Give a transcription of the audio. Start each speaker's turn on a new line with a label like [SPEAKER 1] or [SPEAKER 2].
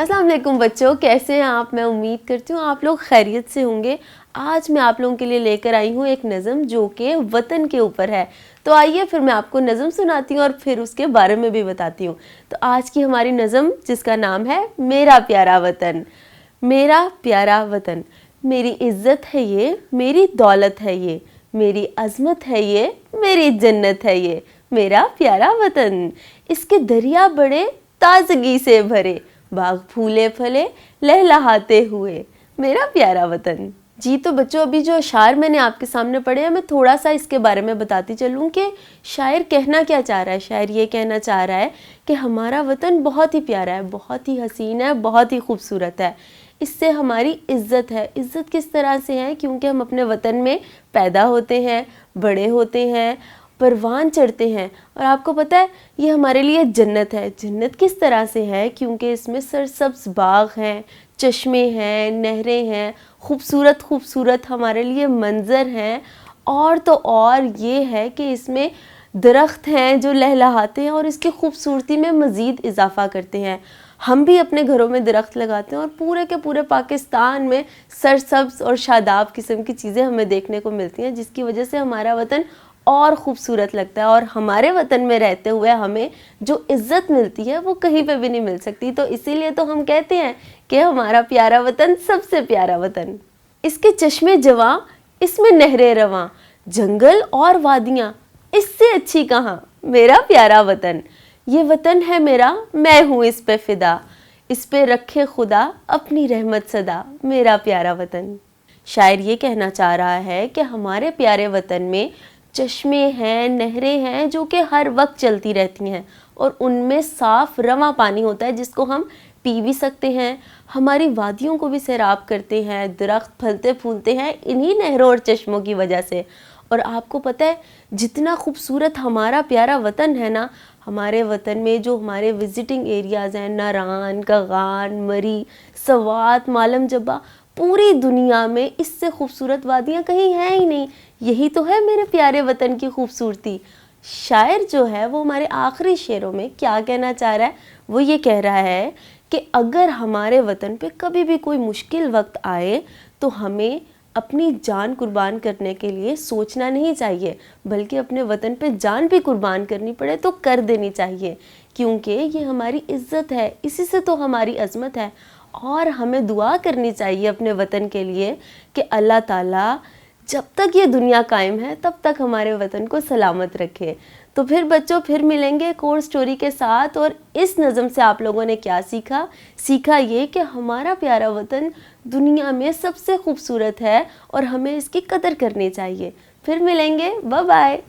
[SPEAKER 1] अस्सलाम वालेकुम बच्चों, कैसे हैं आप। मैं उम्मीद करती हूँ आप लोग खैरियत से होंगे। आज मैं आप लोगों के लिए लेकर आई हूँ एक नज़म जो कि वतन के ऊपर है। तो आइए फिर मैं आपको नज़म सुनाती हूँ और फिर उसके बारे में भी बताती हूँ। तो आज की हमारी नज़म जिसका नाम है मेरा प्यारा वतन। मेरा प्यारा वतन, मेरी इज़्ज़त है ये, मेरी दौलत है ये, मेरी अज़मत है ये, मेरी जन्नत है ये, मेरा प्यारा वतन। इसके दरिया बड़े ताजगी से भरे, बाग फूले फले लहलहाते हुए, मेरा प्यारा वतन। जी तो बच्चों, अभी जो अशार मैंने आपके सामने पढ़े हैं, मैं थोड़ा सा इसके बारे में बताती चलूँ कि शायर कहना क्या चाह रहा है। शायर ये कहना चाह रहा है कि हमारा वतन बहुत ही प्यारा है, बहुत ही हसीन है, बहुत ही खूबसूरत है। इससे हमारी इज़्ज़त है। इज़्ज़त किस तरह से है? क्योंकि हम अपने वतन में पैदा होते हैं, बड़े होते हैं, परवान चढ़ते हैं। और आपको पता है ये हमारे लिए जन्नत है। जन्नत किस तरह से है? क्योंकि इसमें सरसब्ज़ बाग हैं, चश्मे हैं, नहरें हैं, खूबसूरत खूबसूरत हमारे लिए मंज़र हैं। और तो और ये है कि इसमें दरख्त हैं जो लहलहाते हैं और इसकी खूबसूरती में मज़ीद इजाफ़ा करते हैं। हम भी अपने घरों में दरख्त लगाते हैं और पूरे के पूरे पाकिस्तान में सरसब्ज़ और शादाब किस्म की चीज़ें हमें देखने को मिलती हैं, जिसकी वजह से हमारा वतन और ख़ूबसूरत लगता है। और हमारे वतन में रहते हुए हमें जो इज़्ज़त मिलती है वो कहीं पे भी नहीं मिल सकती। तो इसीलिए तो हम कहते हैं कि हमारा प्यारा वतन सबसे प्यारा वतन। इसके चश्मे जवां, इसमें नहरें रवां, जंगल और वादियाँ इससे अच्छी कहाँ, मेरा प्यारा वतन। ये वतन है मेरा, मैं हूँ इस पे फ़िदा, इस पे रखे खुदा अपनी रहमत सदा, मेरा प्यारा वतन। शायर ये कहना चाह रहा है कि हमारे प्यारे वतन में चश्मे हैं, नहरें हैं जो कि हर वक्त चलती रहती हैं और उनमें साफ़ रवां पानी होता है जिसको हम पी भी सकते हैं। हमारी वादियों को भी सैराब करते हैं, दरख्त फलते फूलते हैं इन्हीं नहरों और चश्मों की वजह से। और आपको पता है जितना खूबसूरत हमारा प्यारा वतन है ना, हमारे वतन में जो हमारे विज़िटिंग एरियाज़ हैं, नारान, कगान, मरी, सवात, मालम जब्बा, पूरी दुनिया में इससे खूबसूरत वादियाँ कहीं हैं ही नहीं। यही तो है मेरे प्यारे वतन की खूबसूरती। शायर जो है वो हमारे आखिरी शेरों में क्या कहना चाह रहा है? वो ये कह रहा है कि अगर हमारे वतन पे कभी भी कोई मुश्किल वक्त आए तो हमें अपनी जान कुर्बान करने के लिए सोचना नहीं चाहिए, बल्कि अपने वतन पे जान भी कुर्बान करनी पड़े तो कर देनी चाहिए, क्योंकि ये हमारी इज़्ज़त है, इसी से तो हमारी अज़मत है। और हमें दुआ करनी चाहिए अपने वतन के लिए कि अल्लाह ताला जब तक ये दुनिया कायम है तब तक हमारे वतन को सलामत रखे। तो फिर बच्चों, फिर मिलेंगे एक और स्टोरी के साथ। और इस नज़म से आप लोगों ने क्या सीखा? सीखा ये कि हमारा प्यारा वतन दुनिया में सबसे खूबसूरत है और हमें इसकी कदर करनी चाहिए। फिर मिलेंगे, बाय बाय।